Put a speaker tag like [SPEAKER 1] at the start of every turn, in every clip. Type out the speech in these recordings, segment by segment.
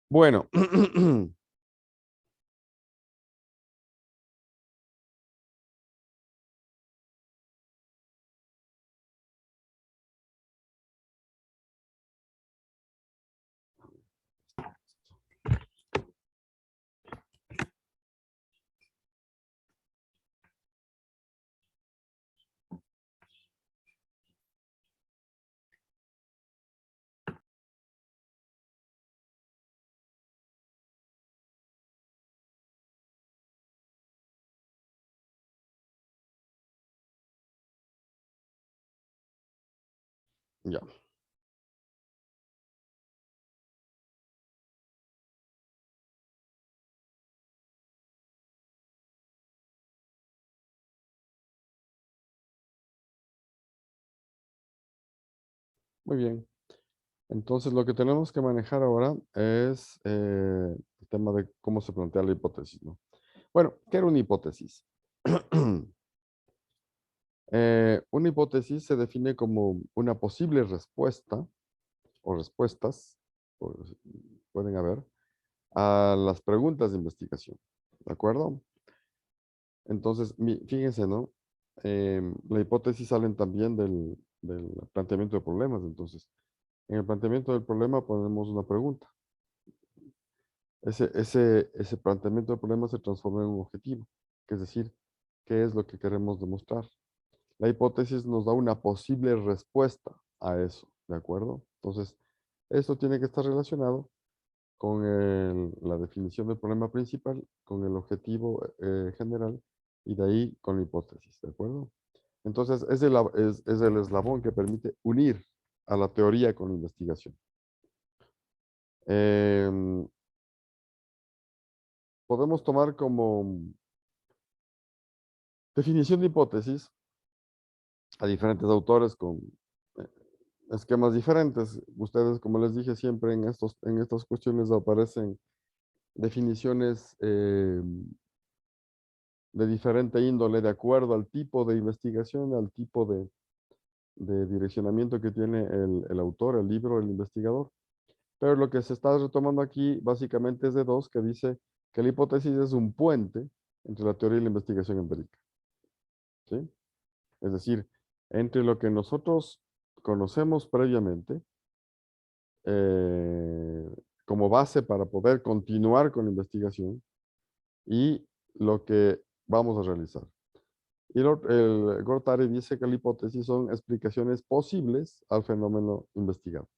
[SPEAKER 1] Bueno, ya, muy bien. Entonces, lo que tenemos que manejar ahora es el tema de cómo se plantea la hipótesis, ¿no? Bueno, ¿qué era una hipótesis? Una hipótesis se define como una posible respuesta o respuestas, pues, pueden haber, a las preguntas de investigación. ¿De acuerdo? Entonces, fíjense, ¿no? La hipótesis salen también del planteamiento de problemas. Entonces, en el planteamiento del problema ponemos una pregunta. Ese planteamiento del problema se transforma en un objetivo, que es decir, ¿qué es lo que queremos demostrar? La hipótesis nos da una posible respuesta a eso, ¿de acuerdo? Entonces, esto tiene que estar relacionado con la definición del problema principal, con el objetivo general y de ahí con la hipótesis, ¿de acuerdo? Entonces, es el eslabón que permite unir a la teoría con la investigación. Em, Podemos tomar como definición de hipótesis a diferentes autores con eh, esquemas diferentes. Ustedes, como les dije siempre, en estas cuestiones aparecen definiciones de diferente índole de acuerdo al tipo de investigación, al tipo de direccionamiento que tiene el autor, el libro, el investigador. Pero lo que se está retomando aquí básicamente es de dos, que dice que la hipótesis es un puente entre la teoría y la investigación empírica. ¿Sí? Es decir, entre lo que nosotros conocemos previamente eh, como base para poder continuar con la investigación y lo que vamos a realizar. Y el Guattari dice que la hipótesis son explicaciones posibles al fenómeno investigado.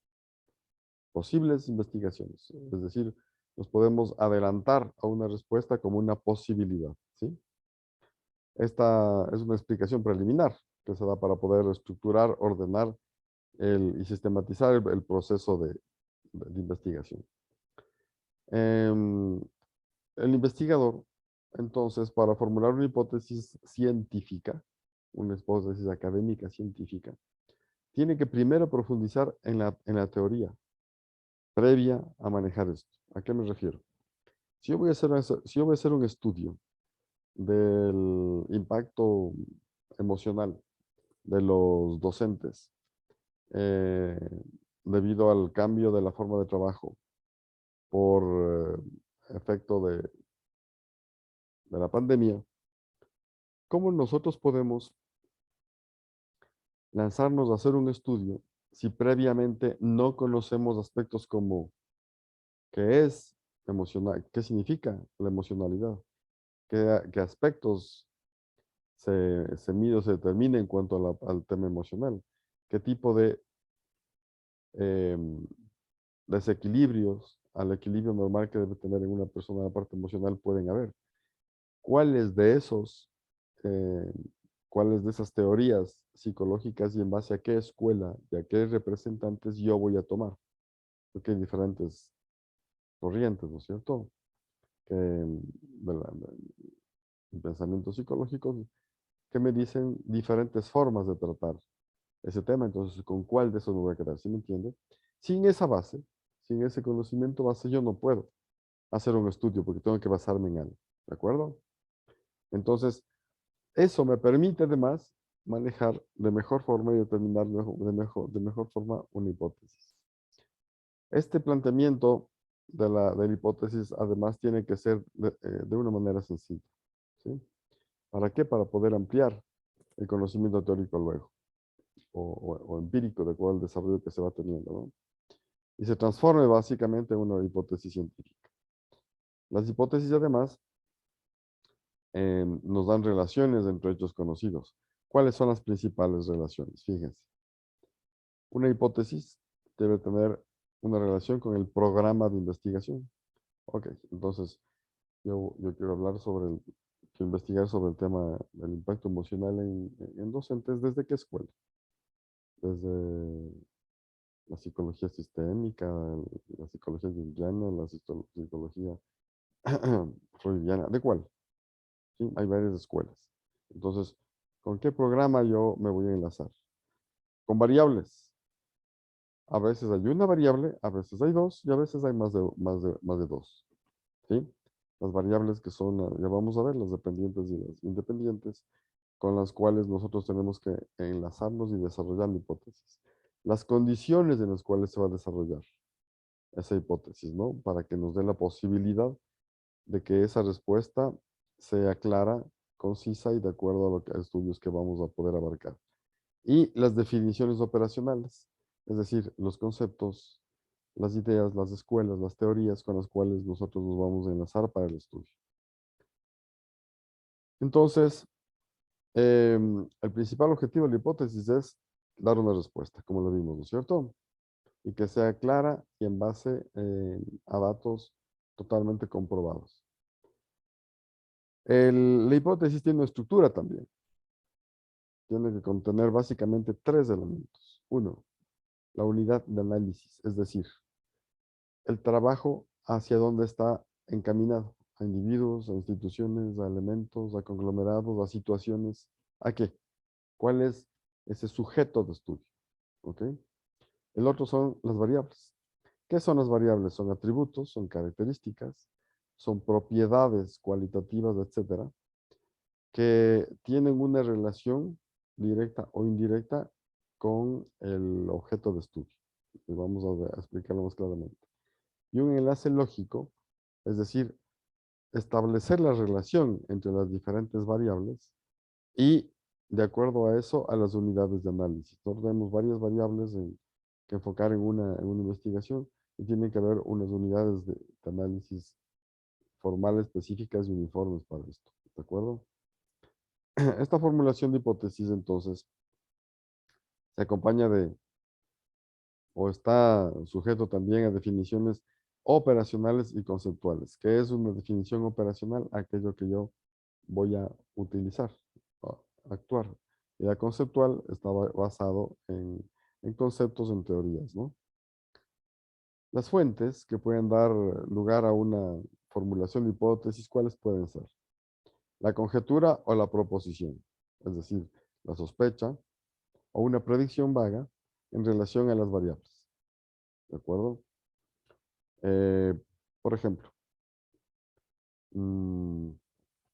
[SPEAKER 1] Posibles investigaciones. Es decir, nos podemos adelantar a una respuesta como una posibilidad. ¿Sí? Esta es una explicación preliminar que se da para poder estructurar, ordenar y sistematizar el proceso de investigación. Em, el investigador, entonces, para formular una hipótesis científica, una hipótesis académica científica, tiene que primero profundizar en la teoría previa a manejar esto. ¿A qué me refiero? Si yo voy a hacer un estudio del impacto emocional de los docentes eh, debido al cambio de la forma de trabajo por efecto de la pandemia, ¿cómo nosotros podemos lanzarnos a hacer un estudio si previamente no conocemos aspectos como qué es emocional, qué significa la emocionalidad, qué aspectos se mide o se determina en cuanto al tema emocional, qué tipo de em, desequilibrios al equilibrio normal que debe tener en una persona la parte emocional pueden haber? ¿Cuáles de esos, eh, cuáles de esas teorías psicológicas y en base a qué escuela y a qué representantes yo voy a tomar? Porque hay diferentes corrientes, ¿no es cierto? Pensamientos psicológicos que me dicen diferentes formas de tratar ese tema. Entonces, ¿con cuál de esos me voy a quedar? ¿Sí me entiende? Sin esa base, sin ese conocimiento base, yo no puedo hacer un estudio porque tengo que basarme en algo. ¿De acuerdo? Entonces, eso me permite además manejar de mejor forma y determinar de mejor forma una hipótesis. Este planteamiento de la hipótesis, además, tiene que ser de una manera sencilla. ¿Sí? ¿Para qué? Para poder ampliar el conocimiento teórico luego, o empírico, de acuerdo al desarrollo que se va teniendo, ¿no? Y se transforme básicamente en una hipótesis científica. Las hipótesis, además, nos dan relaciones entre hechos conocidos. ¿Cuáles son las principales relaciones? Fíjense. Una hipótesis debe tener una relación con el programa de investigación. Ok, entonces yo quiero hablar quiero investigar sobre el tema del impacto emocional en docentes. ¿Desde qué escuela? Desde la psicología sistémica, la psicología junguiana, la psicología freudiana. ¿De cuál? ¿Sí? Hay varias escuelas. Entonces, ¿con qué programa yo me voy a enlazar? Con variables. A veces hay una variable, a veces hay dos y a veces hay más de dos. ¿Sí? Las variables que son, ya vamos a ver, las dependientes y las independientes, con las cuales nosotros tenemos que enlazarnos y desarrollar la hipótesis. Las condiciones en las cuales se va a desarrollar esa hipótesis, ¿no? Para que nos dé la posibilidad de que esa respuesta sea clara, concisa y de acuerdo a los estudios que vamos a poder abarcar. Y las definiciones operacionales, es decir, los conceptos, las ideas, las escuelas, las teorías con las cuales nosotros nos vamos a enlazar para el estudio. Entonces, el principal objetivo de la hipótesis es dar una respuesta, como lo vimos, ¿no es cierto? Y que sea clara y en base a datos totalmente comprobados. La hipótesis tiene una estructura también. Tiene que contener básicamente tres elementos. Uno, la unidad de análisis, es decir, el trabajo hacia dónde está encaminado, a individuos, a instituciones, a elementos, a conglomerados, a situaciones. ¿A qué? ¿Cuál es ese sujeto de estudio? ¿Ok? El otro son las variables. ¿Qué son las variables? Son atributos, son características, son propiedades cualitativas, etcétera, que tienen una relación directa o indirecta con el objeto de estudio. Y vamos a explicarlo más claramente. Y un enlace lógico, es decir, establecer la relación entre las diferentes variables y, de acuerdo a eso, a las unidades de análisis. Nosotros tenemos varias variables que enfocar en una investigación y tiene que haber unas unidades de análisis formales, específicas y uniformes para esto. ¿De acuerdo? Esta formulación de hipótesis, entonces, se acompaña o está sujeto también a definiciones operacionales y conceptuales. ¿Qué es una definición operacional? Aquello que yo voy a utilizar, actuar. Y la conceptual está basado en conceptos, en teorías, ¿no? Las fuentes que pueden dar lugar a una formulación de hipótesis, ¿cuáles pueden ser? La conjetura o la proposición, es decir, la sospecha o una predicción vaga en relación a las variables. ¿De acuerdo? Eh, por ejemplo, mm,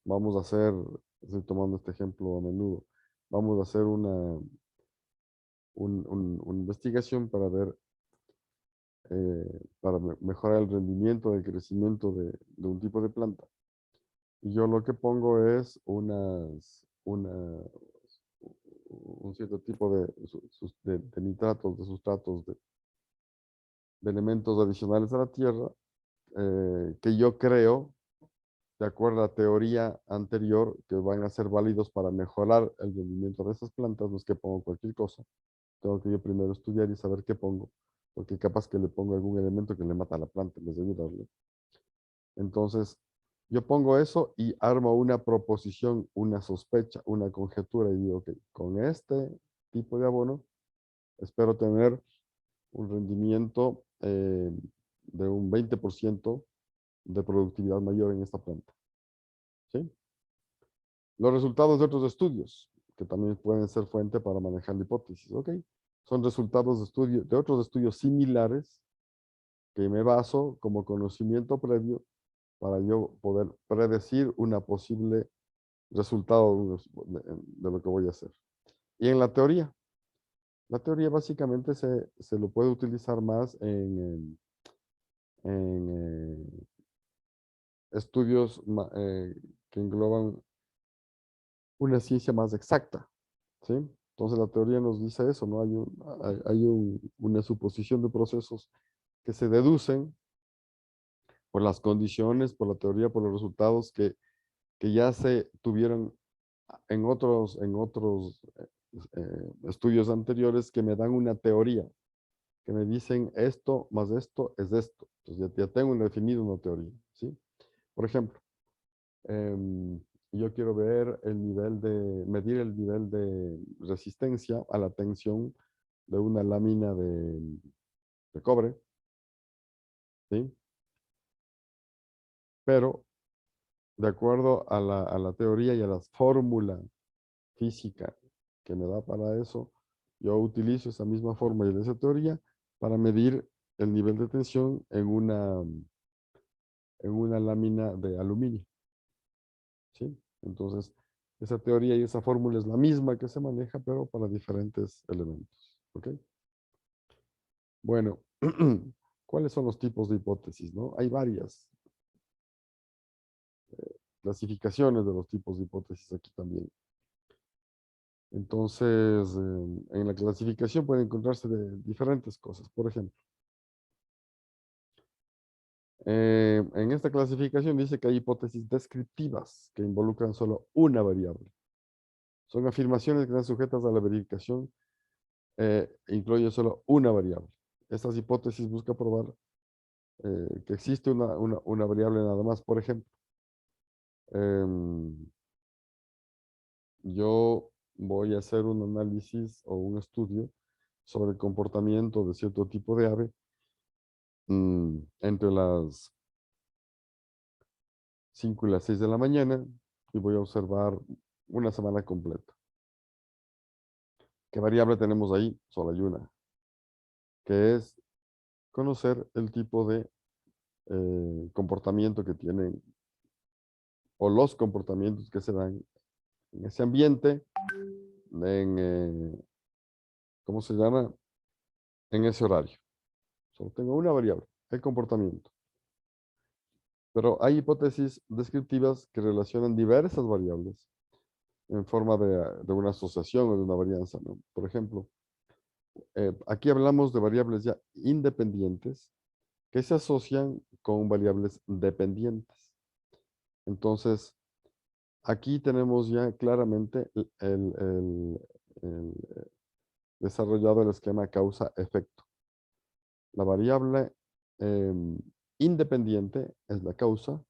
[SPEAKER 1] vamos a hacer, estoy tomando este ejemplo a menudo, vamos a hacer una investigación para ver, para mejorar el rendimiento, el crecimiento de un tipo de planta. Y yo lo que pongo es un cierto tipo de nitratos, de sustratos, de elementos adicionales a la tierra, que yo creo, de acuerdo a la teoría anterior, que van a ser válidos para mejorar el rendimiento de esas plantas. No es que pongo cualquier cosa. Tengo que yo primero estudiar y saber qué pongo, porque capaz que le pongo algún elemento que le mata a la planta en vez de ayudarle. Entonces, yo pongo eso y armo una proposición, una sospecha, una conjetura y digo, ok, con este tipo de abono espero tener un rendimiento de un 20% de productividad mayor en esta planta. ¿Sí? Los resultados de otros estudios, que también pueden ser fuente para manejar la hipótesis, ¿ok? Son resultados de otros estudios similares que me baso como conocimiento previo para yo poder predecir una posible resultado de lo que voy a hacer. Y en la teoría básicamente se lo puede utilizar más en estudios que engloban una ciencia más exacta, ¿sí? Entonces la teoría nos dice eso, ¿no? Hay una suposición de procesos que se deducen por las condiciones, por la teoría, por los resultados que ya se tuvieron en otros estudios anteriores que me dan una teoría, que me dicen esto más esto es esto. Entonces ya tengo definido una teoría, ¿sí? Por ejemplo, em, yo quiero medir el nivel de resistencia a la tensión de una lámina de cobre, ¿sí? Pero de acuerdo a la teoría y a las fórmulas física que me da para eso, yo utilizo esa misma fórmula y esa teoría para medir el nivel de tensión en una lámina de aluminio, ¿sí? Entonces, esa teoría y esa fórmula es la misma que se maneja, pero para diferentes elementos, ¿ok? Bueno, ¿cuáles son los tipos de hipótesis, no? Hay varias clasificaciones de los tipos de hipótesis aquí también. Entonces, en la clasificación pueden encontrarse de diferentes cosas. Por ejemplo, en esta clasificación dice que hay hipótesis descriptivas que involucran solo una variable. Son afirmaciones que están sujetas a la verificación e incluyen solo una variable. Estas hipótesis buscan probar que existe una variable nada más. Por ejemplo, em, yo voy a hacer un análisis o un estudio sobre el comportamiento de cierto tipo de ave entre las 5 y las 6 de la mañana y voy a observar una semana completa. ¿Qué variable tenemos ahí? Solo hay una, que es conocer el tipo de comportamiento que tienen o los comportamientos que se dan en ese ambiente, ¿cómo se llama? En ese horario. Solo tengo una variable, el comportamiento. Pero hay hipótesis descriptivas que relacionan diversas variables en forma de una asociación o de una varianza, ¿no? Por ejemplo, aquí hablamos de variables ya independientes que se asocian con variables dependientes. Entonces, aquí tenemos ya claramente el desarrollado el esquema causa-efecto. La variable independiente es la causa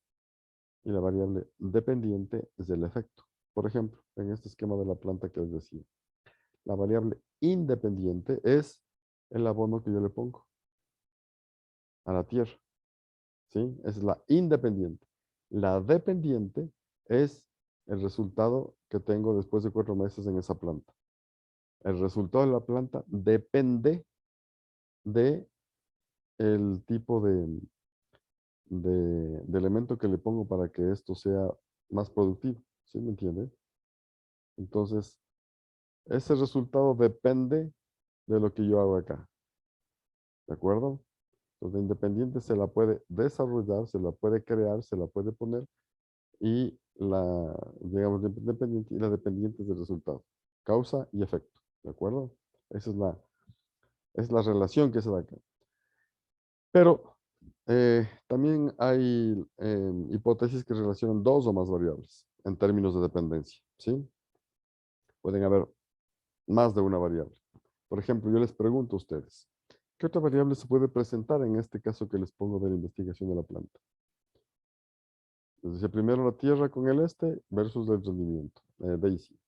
[SPEAKER 1] y la variable dependiente es el efecto. Por ejemplo, en este esquema de la planta que les decía, la variable independiente es el abono que yo le pongo a la tierra, ¿sí? Esa es la independiente. La dependiente es el resultado que tengo después de 4 meses en esa planta. El resultado de la planta depende de el tipo de elemento que le pongo para que esto sea más productivo, ¿sí me entiende? Entonces, ese resultado depende de lo que yo hago acá, ¿de acuerdo? Entonces, la independiente se la puede desarrollar, se la puede crear, se la puede poner y digamos, la independiente y la dependiente del resultado, causa y efecto, ¿de acuerdo? Esa es la relación que se da acá. Pero también hay hipótesis que relacionan dos o más variables en términos de dependencia, ¿sí? Pueden haber más de una variable. Por ejemplo, yo les pregunto a ustedes, ¿qué otra variable se puede presentar en este caso que les pongo de la investigación de la planta? Les decía primero la tierra con el versus el rendimiento. Daisy.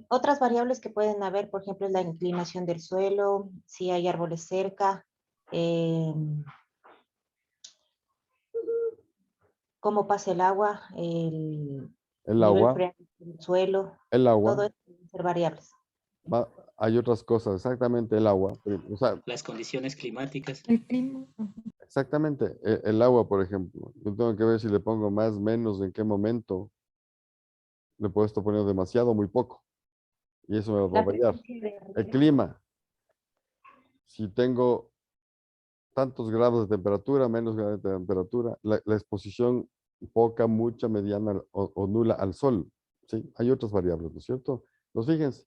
[SPEAKER 2] Otras variables que pueden haber, por ejemplo, es la inclinación del suelo, si hay árboles cerca, cómo pasa el agua, el
[SPEAKER 1] El
[SPEAKER 2] nivel
[SPEAKER 1] agua,
[SPEAKER 2] freático del suelo,
[SPEAKER 1] el
[SPEAKER 2] todo
[SPEAKER 1] agua,
[SPEAKER 2] esto pueden ser variables.
[SPEAKER 1] hay otras cosas, exactamente el agua. O sea,
[SPEAKER 3] Las condiciones climáticas.
[SPEAKER 4] El clima.
[SPEAKER 1] exactamente el agua, por ejemplo. Yo tengo que ver si le pongo más, menos, en qué momento. Le puedo estar poniendo demasiado o muy poco. Y eso me va a
[SPEAKER 2] La
[SPEAKER 1] variar.
[SPEAKER 2] frecuencia de
[SPEAKER 1] El
[SPEAKER 2] riego.
[SPEAKER 1] clima. Si tengo tantos grados de temperatura, menos grados de temperatura, la exposición poca, mucha, mediana o nula al sol. ¿Sí? Hay otras variables, ¿no es cierto? Pues fíjense,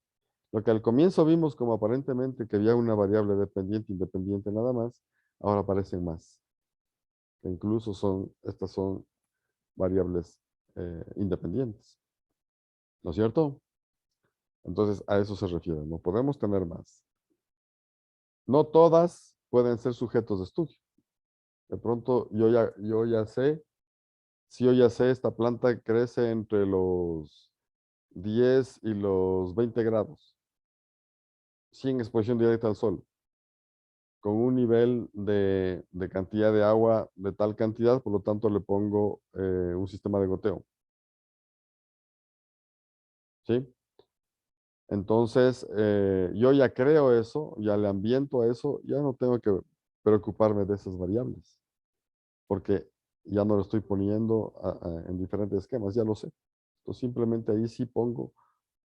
[SPEAKER 1] lo que al comienzo vimos como aparentemente que había una variable dependiente, independiente nada más, ahora aparecen más. Que incluso estas son variables independientes, ¿no es cierto? Entonces a eso se refiere, no podemos tener más. No todas pueden ser sujetos de estudio. De pronto yo ya sé, si yo ya sé, esta planta crece entre los 10 y los 20 grados, sin exposición directa al sol, con un nivel de cantidad de agua de tal cantidad, por lo tanto le pongo un sistema de goteo. ¿Sí? Entonces, yo ya creo eso, ya le ambiento a eso, ya no tengo que preocuparme de esas variables, porque ya no lo estoy poniendo en diferentes esquemas, ya lo sé. Entonces, simplemente ahí sí pongo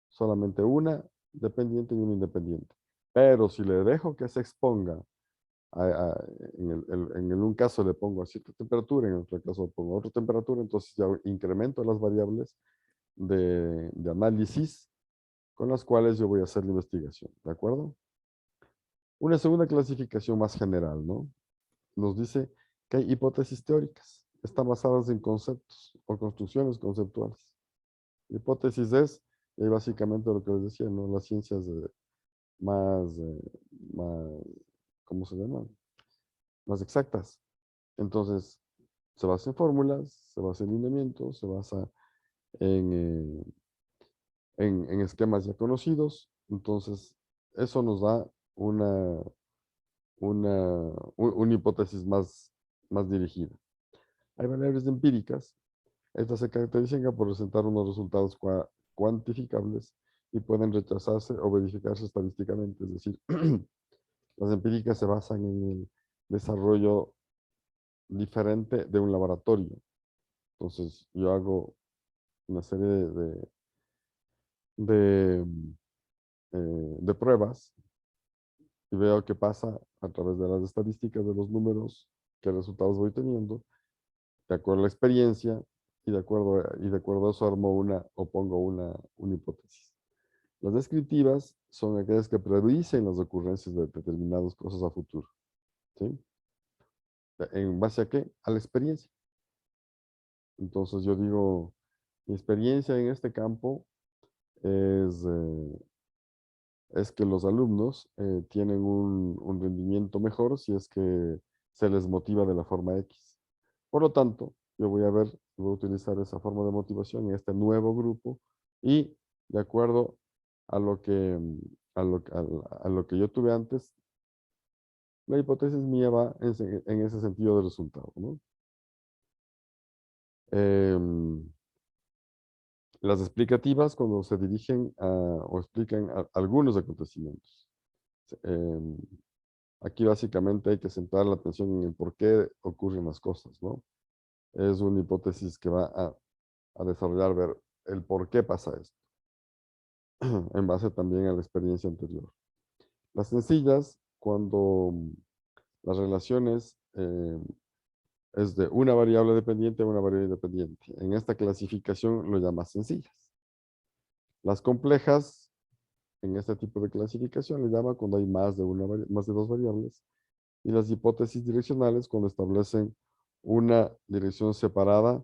[SPEAKER 1] solamente una dependiente y una independiente. Pero si le dejo que se exponga, en un caso le pongo a cierta temperatura, en otro caso le pongo a otra temperatura, entonces ya incremento las variables de análisis con las cuales yo voy a hacer la investigación, ¿de acuerdo? Una segunda clasificación más general, ¿no? Nos dice que hay hipótesis teóricas, están basadas en conceptos o construcciones conceptuales. Hipótesis es, y básicamente lo que les decía, ¿no? Las ciencias más, más, ¿cómo se llaman? Más exactas. Entonces, se basa en fórmulas, se basa en lineamientos, se basa en, en esquemas ya conocidos. Entonces, eso nos da una hipótesis más dirigida. Hay variables empíricas. Estas se caracterizan por presentar unos resultados cuantificables y pueden rechazarse o verificarse estadísticamente. Es decir, las empíricas se basan en el desarrollo diferente de un laboratorio. Entonces, yo hago una serie de, de pruebas y veo qué pasa a través de las estadísticas, de los números, qué resultados voy teniendo, de acuerdo a la experiencia, y de acuerdo a eso armo o pongo una hipótesis. Las descriptivas son aquellas que predicen las ocurrencias de determinadas cosas a futuro. ¿Sí? ¿En base a qué? A la experiencia. Entonces yo digo, mi experiencia en este campo es, es que los alumnos tienen un rendimiento mejor si es que se les motiva de la forma X. Por lo tanto, yo voy a utilizar esa forma de motivación en este nuevo grupo y de acuerdo a lo que, a lo que yo tuve antes, la hipótesis mía va en ese sentido de resultado, ¿no? Em, las explicativas cuando se dirigen o explican algunos acontecimientos. Em, Aquí básicamente hay que centrar la atención en el por qué ocurren las cosas, ¿no? Es una hipótesis que va a desarrollar, ver el por qué pasa esto, en base también a la experiencia anterior. Las sencillas, cuando las relaciones es de una variable dependiente a una variable independiente. En esta clasificación lo llama sencillas. Las complejas, en este tipo de clasificación, le llama cuando hay más de dos variables. Y las hipótesis direccionales, cuando establecen una dirección separada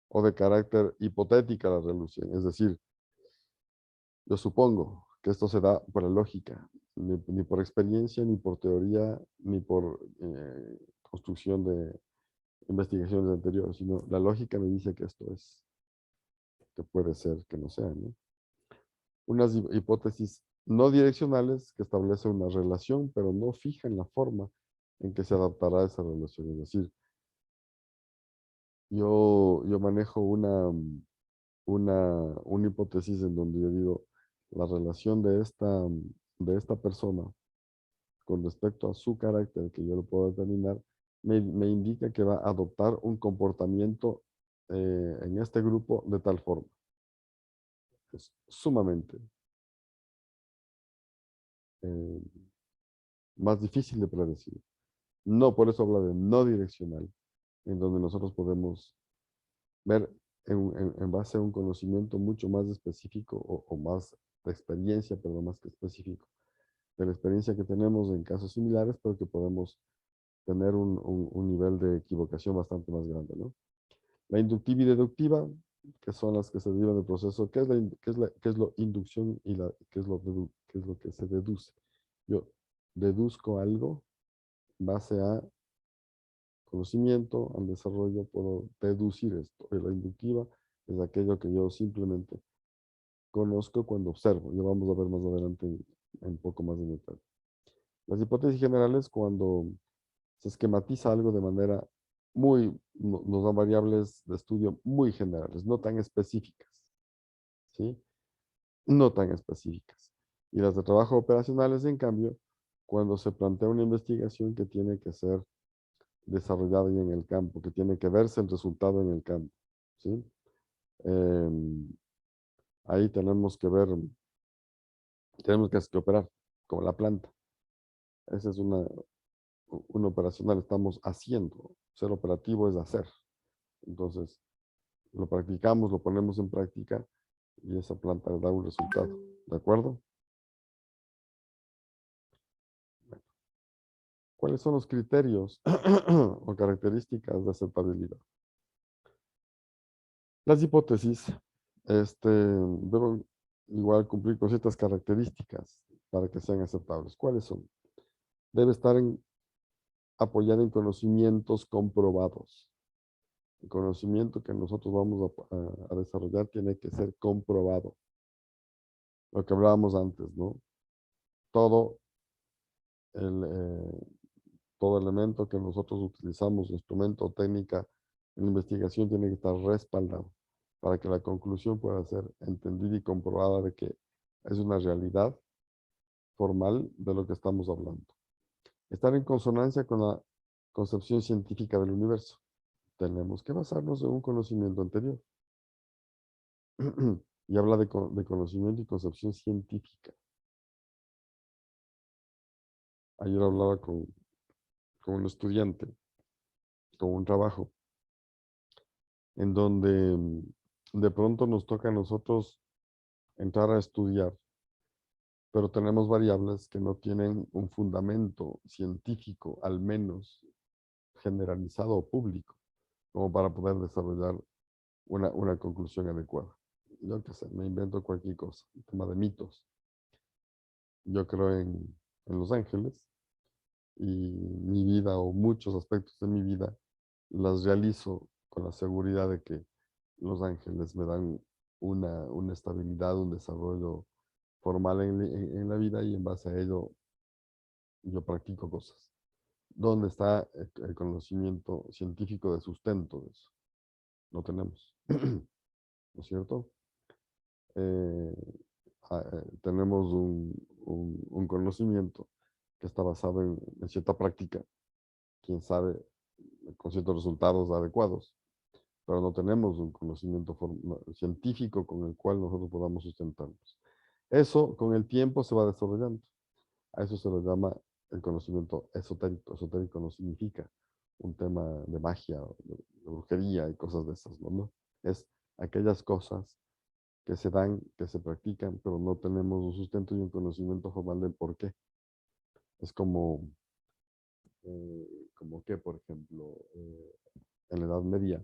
[SPEAKER 1] o de carácter hipotética la resolución. Es decir, yo supongo que esto se da por la lógica, ni por experiencia, ni por teoría, ni por construcción de investigaciones anteriores, sino la lógica me dice que esto es, que puede ser, que no sea, ¿no? Unas hipótesis no direccionales que establecen una relación, pero no fijan la forma en que se adaptará esa relación. Es decir, yo manejo una hipótesis en donde yo digo, la relación de esta persona con respecto a su carácter, que yo lo puedo determinar, me indica que va a adoptar un comportamiento en este grupo de tal forma. Es sumamente eh, más difícil de predecir. No, por eso habla de no direccional, en donde nosotros podemos ver en base a un conocimiento mucho más específico o más de experiencia, pero más que específico, de la experiencia que tenemos en casos similares, pero que podemos tener un nivel de equivocación bastante más grande, ¿no? La inductiva y deductiva, que son las que se derivan del proceso, ¿qué es lo inducción y qué es lo que se deduce? Yo deduzco algo en base a conocimiento, al desarrollo, puedo deducir esto. Y la inductiva es aquello que yo simplemente conozco cuando observo. Ya vamos a ver más adelante en poco más de detalle. Las hipótesis generales, cuando se esquematiza algo de manera nos dan variables de estudio muy generales, no tan específicas, ¿sí? No tan específicas. Y las de trabajo operacionales, en cambio, cuando se plantea una investigación que tiene que ser desarrollada y en el campo, que tiene que verse el resultado en el campo, ¿sí? Em, ahí tenemos que ver, tenemos que operar, como la planta. Esa es una operacional, estamos haciendo. Ser operativo es hacer. Entonces, lo practicamos, lo ponemos en práctica y esa planta da un resultado. ¿De acuerdo? ¿Cuáles son los criterios o características de aceptabilidad? Las hipótesis deben igual cumplir con ciertas características para que sean aceptables. ¿Cuáles son? Debe estar apoyada en conocimientos comprobados. El conocimiento que nosotros vamos a desarrollar tiene que ser comprobado. Lo que hablábamos antes, ¿no? Todo el, todo elemento que nosotros utilizamos, instrumento o técnica en la investigación, tiene que estar respaldado para que la conclusión pueda ser entendida y comprobada de que es una realidad formal de lo que estamos hablando. Estar en consonancia con la concepción científica del universo. Tenemos que basarnos en un conocimiento anterior. Y habla de conocimiento y concepción científica. Ayer hablaba con un estudiante, con un trabajo, en donde de pronto nos toca a nosotros entrar a estudiar, pero tenemos variables que no tienen un fundamento científico, al menos generalizado o público, como para poder desarrollar una conclusión adecuada. Yo qué sé, me invento cualquier cosa, el tema de mitos. Yo creo en los ángeles y mi vida o muchos aspectos de mi vida las realizo con la seguridad de que los ángeles me dan una estabilidad, un desarrollo formal en la vida y en base a ello yo practico cosas. ¿Dónde está el conocimiento científico de sustento de eso? No tenemos, ¿no es cierto? Eh, tenemos un conocimiento que está basado en cierta práctica, quién sabe, con ciertos resultados adecuados, pero no tenemos un conocimiento científico con el cual nosotros podamos sustentarnos. Eso con el tiempo se va desarrollando. A eso se le llama el conocimiento esotérico. Esotérico no significa un tema de magia, de brujería y cosas de esas, ¿no? Es aquellas cosas que se dan, que se practican, pero no tenemos un sustento y un conocimiento formal del por qué. Es como que, por ejemplo, en la Edad Media,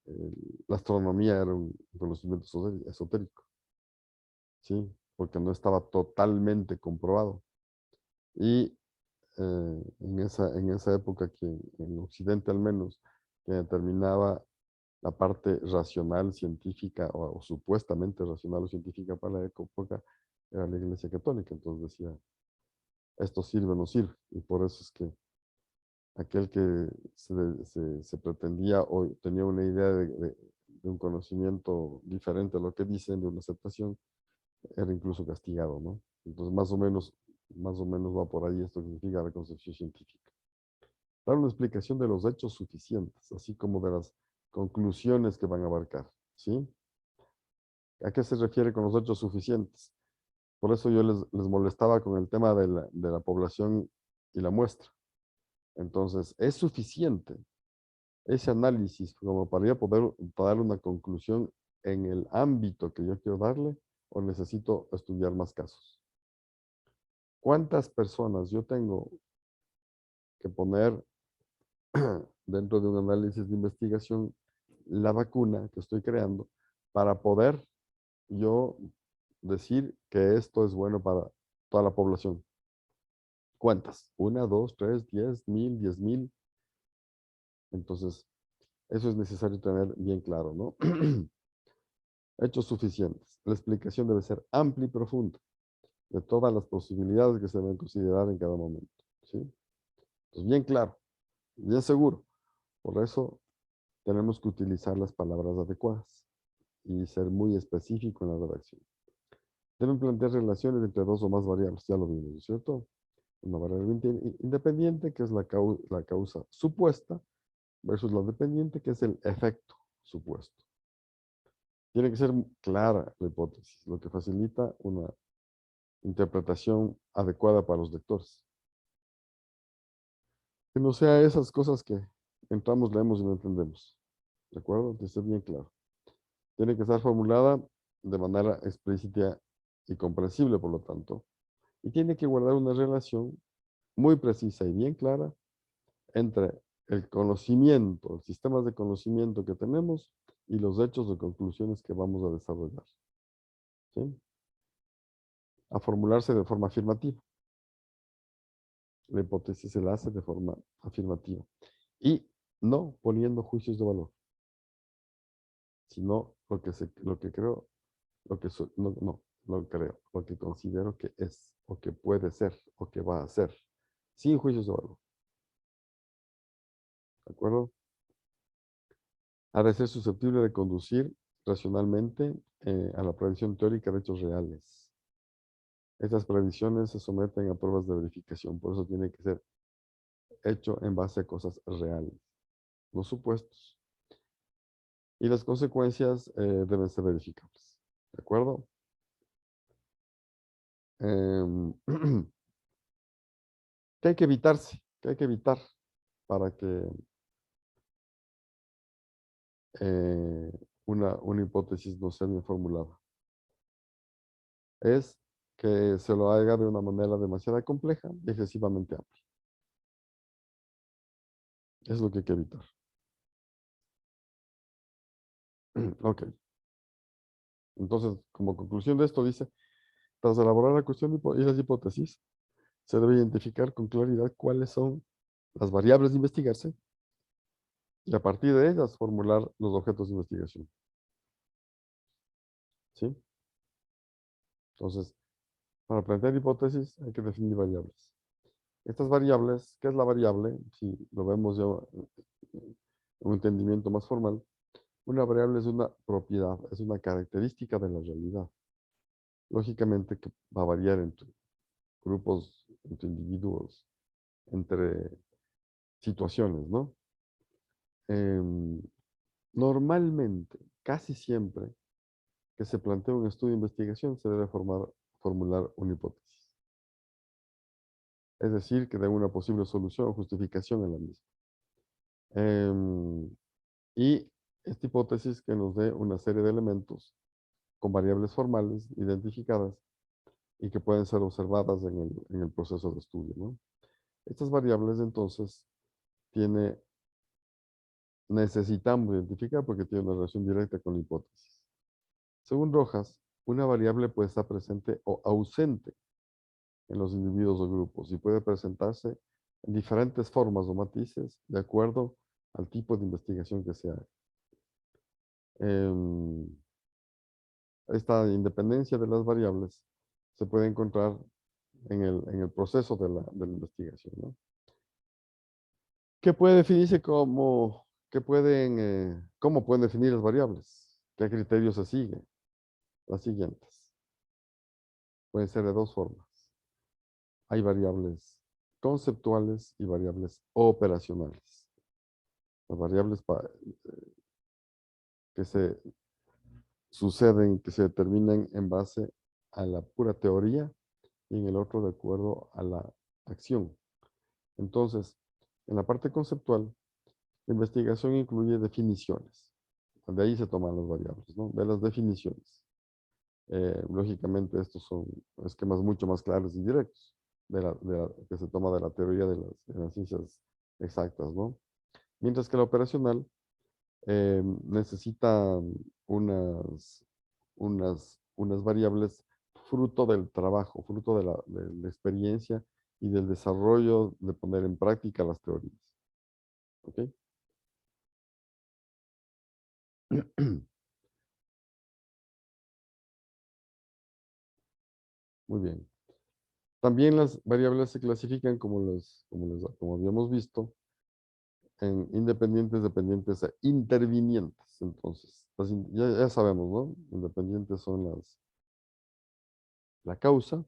[SPEAKER 1] eh, la astronomía era un conocimiento esotérico, ¿sí? Porque no estaba totalmente comprobado. Y en esa época que en Occidente al menos, que determinaba la parte racional científica o supuestamente racional o científica para la época, era la Iglesia Católica. Entonces decía, esto sirve o no sirve. Y por eso es que aquel que se pretendía o tenía una idea de un conocimiento diferente a lo que dicen, de una aceptación, era incluso castigado, ¿no? Entonces, más o menos va por ahí esto que significa la concepción científica. Dar una explicación de los hechos suficientes, así como de las conclusiones que van a abarcar, ¿sí? ¿A qué se refiere con los hechos suficientes? Por eso yo les molestaba con el tema de la población y la muestra. Entonces, ¿es suficiente ese análisis como para yo poder dar una conclusión en el ámbito que yo quiero darle o necesito estudiar más casos? ¿Cuántas personas yo tengo que poner dentro de un análisis de investigación la vacuna que estoy creando para poder yo decir que esto es bueno para toda la población? ¿Cuántas? ¿Una, dos, tres, 10.000, 10.000? Entonces, eso es necesario tener bien claro, ¿no? Hechos suficientes. La explicación debe ser amplia y profunda de todas las posibilidades que se deben considerar en cada momento, ¿sí? Entonces, bien claro, bien seguro. Por eso tenemos que utilizar las palabras adecuadas y ser muy específico en la redacción. Deben plantear relaciones entre dos o más variables, ya lo vimos, ¿no es cierto? Una variable independiente, que es la causa supuesta, versus la dependiente, que es el efecto supuesto. Tiene que ser clara la hipótesis, lo que facilita una interpretación adecuada para los lectores. Que no sea esas cosas que entramos, leemos y no entendemos. ¿De acuerdo? Tiene que ser bien claro. Tiene que estar formulada de manera explícita y comprensible, por lo tanto. Y tiene que guardar una relación muy precisa y bien clara entre el conocimiento, el sistema de conocimiento que tenemos y los hechos o conclusiones que vamos a desarrollar. ¿Sí? A formularse de forma afirmativa. La hipótesis se la hace de forma afirmativa. Y no poniendo juicios de valor, sino lo que creo, no creo, lo que considero que es, o que puede ser, o que va a ser, sin juicios de valor. ¿De acuerdo? Ha de ser susceptible de conducir racionalmente a la predicción teórica de hechos reales. Estas predicciones se someten a pruebas de verificación, por eso tiene que ser hecho en base a cosas reales, no supuestos. Y las consecuencias deben ser verificables. ¿De acuerdo? Em, ¿Qué hay que evitarse? ¿Qué hay que evitar para que eh, una hipótesis no sea bien formulada? Es que se lo haga de una manera demasiado compleja y excesivamente amplia. Es lo que hay que evitar. Ok. Entonces, como conclusión de esto, dice, tras elaborar la cuestión y las hipótesis, se debe identificar con claridad cuáles son las variables de investigarse y a partir de ellas formular los objetos de investigación. ¿Sí? Entonces, para plantear hipótesis hay que definir variables. Estas variables, ¿qué es la variable? Si lo vemos ya en un entendimiento más formal, una variable es una propiedad, es una característica de la realidad. Lógicamente que va a variar entre grupos, entre individuos, entre situaciones, ¿no? Em, Normalmente, casi siempre que se plantea un estudio de investigación, se debe formular una hipótesis. Es decir, que dé una posible solución o justificación a la misma. Y esta hipótesis que nos dé una serie de elementos con variables formales identificadas y que pueden ser observadas en el proceso de estudio, ¿no? Estas variables, entonces, necesitamos identificar porque tiene una relación directa con la hipótesis. Según Rojas, una variable puede estar presente o ausente en los individuos o grupos y puede presentarse en diferentes formas o matices de acuerdo al tipo de investigación que se haga. Esta independencia de las variables se puede encontrar en el proceso de la investigación, ¿no? ¿Qué puede definirse cómo pueden definir las variables? ¿Qué criterios se siguen? Las siguientes. Pueden ser de dos formas. Hay variables conceptuales y variables operacionales. Las variables que se suceden, que se determinan en base a la pura teoría y en el otro de acuerdo a la acción. Entonces, En la parte conceptual, la investigación incluye definiciones. De ahí se toman las variables, ¿no? De las definiciones. Lógicamente, estos son esquemas mucho más claros y directos que se toma de la teoría de las ciencias exactas, ¿no? Mientras que la operacional necesita unas variables fruto del trabajo, fruto de la experiencia y del desarrollo de poner en práctica las teorías. ¿Ok? Muy bien. También las variables se clasifican como habíamos visto, en independientes, dependientes e intervinientes. Entonces, ya sabemos, ¿no? Independientes son la causa,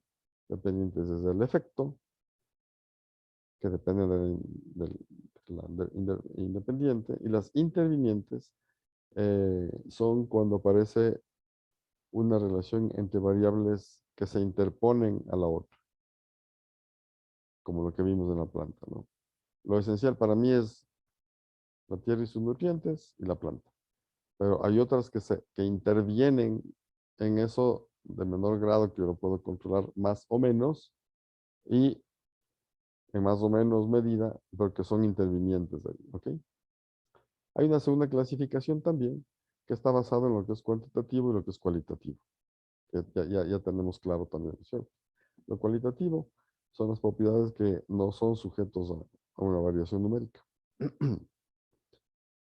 [SPEAKER 1] dependientes es el efecto, que depende del independiente, y las intervinientes son cuando aparece una relación entre variables que se interponen a la otra, como lo que vimos en la planta, ¿no? Lo esencial para mí es la tierra y sus nutrientes y la planta. Pero hay otras que intervienen en eso de menor grado que yo lo puedo controlar más o menos y en más o menos medida, porque son intervinientes ahí, ¿ok? Hay una segunda clasificación también que está basada en lo que es cuantitativo y lo que es cualitativo. Que ya tenemos claro también, ¿cierto? Lo cualitativo son las propiedades que no son sujetos a una variación numérica.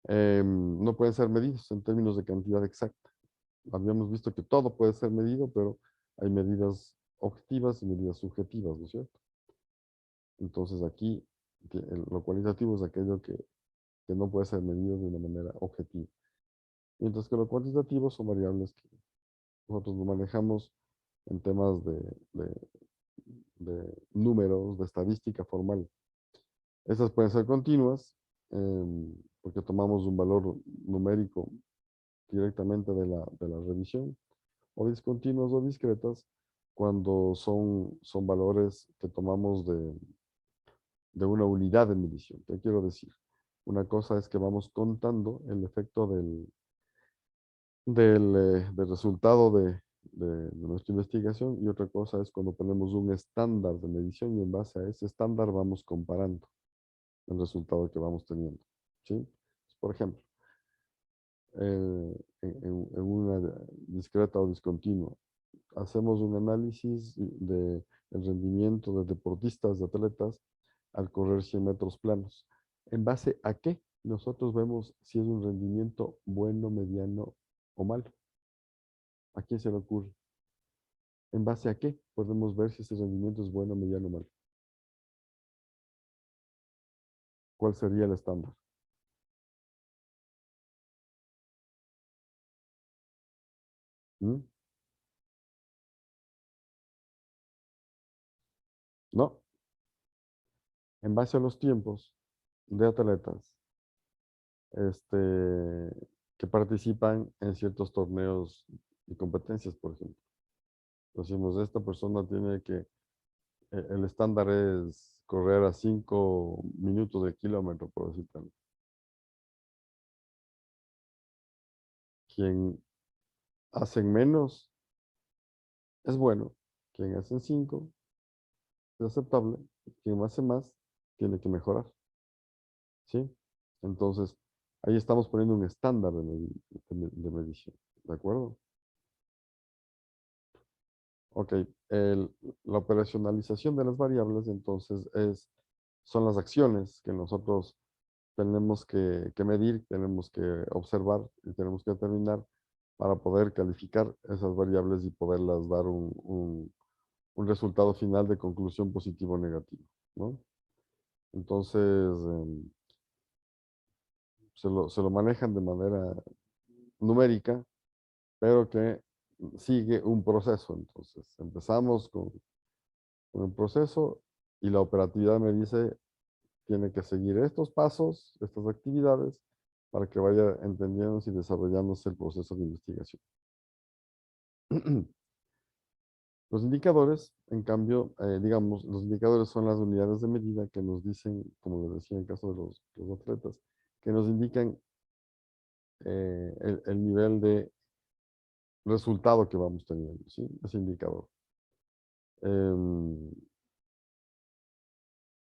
[SPEAKER 1] No pueden ser medidos en términos de cantidad exacta. Habíamos visto que todo puede ser medido, pero hay medidas objetivas y medidas subjetivas, ¿no es cierto? Entonces aquí lo cualitativo es aquello que no puede ser medido de una manera objetiva. Mientras que lo cuantitativo son variables que nosotros lo manejamos en temas de números, de estadística formal. Estas pueden ser continuas, porque tomamos un valor numérico directamente de la revisión, o discontinuas o discretas, cuando son valores que tomamos de una unidad de medición. ¿Qué quiero decir? Una cosa es que vamos contando el efecto del resultado de nuestra investigación, y otra cosa es cuando ponemos un estándar de medición y en base a ese estándar vamos comparando el resultado que vamos teniendo. ¿Sí? Por ejemplo, en una discreta o discontinua, hacemos un análisis del rendimiento de deportistas, de atletas, al correr 100 metros planos. ¿En base a qué nosotros vemos si es un rendimiento bueno, mediano o malo? ¿A quién se le ocurre? ¿En base a qué podemos ver si ese rendimiento es bueno, mediano o malo? ¿Cuál sería el estándar? ¿Mm? No, en base a los tiempos de atletas que participan en ciertos torneos y competencias, por ejemplo. Decimos, esta persona tiene que, el estándar es correr a 5 minutos de kilómetro, por decir tal. Quien hacen menos es bueno. Quien hacen 5 es aceptable. Quien hace más tiene que mejorar. ¿Sí? Entonces, ahí estamos poniendo un estándar de medición. ¿De acuerdo? Ok, la operacionalización de las variables entonces son las acciones que nosotros tenemos que medir, tenemos que observar y tenemos que determinar para poder calificar esas variables y poderlas dar un resultado final de conclusión positivo o negativo, ¿no? Entonces, se lo manejan de manera numérica, pero que sigue un proceso. Entonces, empezamos con el proceso y la operatividad me dice, tiene que seguir estos pasos, estas actividades, para que vaya entendiéndose y desarrollándose el proceso de investigación. Los indicadores, en cambio, digamos, los indicadores son las unidades de medida que nos dicen, como les decía en el caso de los atletas, que nos indican el nivel de resultado que vamos teniendo, ¿sí? Ese indicador. Em,